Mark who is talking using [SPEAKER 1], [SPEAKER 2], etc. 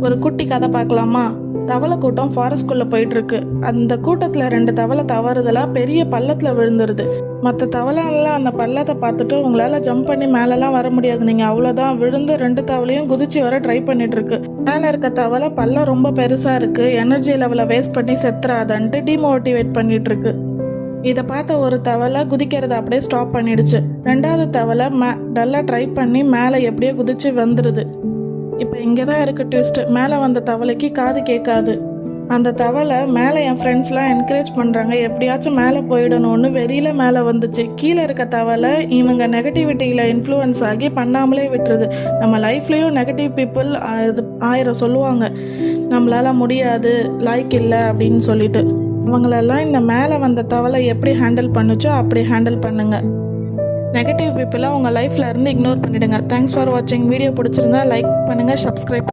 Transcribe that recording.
[SPEAKER 1] ஒரு குட்டி கதை பார்க்கலாமா? தவளை கூட்டம் ஃபாரஸ்ட்குள்ளே போயிட்டுருக்கு. அந்த கூட்டத்தில் 2 தவளை தவறுதலாக பெரிய பள்ளத்தில் விழுந்துருது. மற்ற தவளைலாம் அந்த பள்ளத்தை பார்த்துட்டு, உங்களால் ஜம்ப் பண்ணி மேலெலாம் வர முடியாது, நீங்கள் அவ்வளோதான், விழுந்து 2 தவளையும் குதிச்சு வர ட்ரை பண்ணிட்டுருக்கு. மேலே இருக்க தவளை பள்ளம் ரொம்ப பெருசாக இருக்குது, எனர்ஜி லெவலை வேஸ்ட் பண்ணி செத்துறாதன்ட்டு டிமோட்டிவேட் பண்ணிகிட்ருக்கு. இதை பார்த்த ஒரு தவளை குதிக்கிறத அப்படியே ஸ்டாப் பண்ணிடுச்சு. 2வது தவளை நல்லா ட்ரை பண்ணி மேலே எப்படியோ குதிச்சு வந்துடுது. இப்போ இங்கே தான் இருக்குது ட்விஸ்ட். மேலே வந்த தவளைக்கு காது கேட்காது. அந்த தவளை மேலே என் ஃப்ரெண்ட்ஸ்லாம் என்கரேஜ் பண்ணுறாங்க, எப்படியாச்சும் மேலே போயிடணும்னு வெறியில் மேலே வந்துச்சு. கீழே இருக்க தவளை இவங்க நெகட்டிவிட்டியில் இன்ஃப்ளூயன்ஸ் ஆகி பண்ணாமலே விட்டுருது. நம்ம லைஃப்லேயும் நெகட்டிவ் பீப்புள் இது 1000 சொல்லுவாங்க, நம்மளால் முடியாது, லைக் இல்லை அப்படின்னு சொல்லிட்டு. அவங்களெல்லாம் இந்த மேலே வந்த தவளை எப்படி ஹேண்டில் பண்ணுச்சோ அப்படி ஹேண்டில் பண்ணுங்கள். நெகட்டிவ் பீப்புளை உங்கள் லைஃப்பில் இருந்து இக்னோர் பண்ணிவிடுங்க. தேங்க்ஸ் ஃபார் வாட்சிங். வீடியோ பிடிச்சிருந்தா லைக் பண்ணுங்கள், சப்ஸ்கிரைப்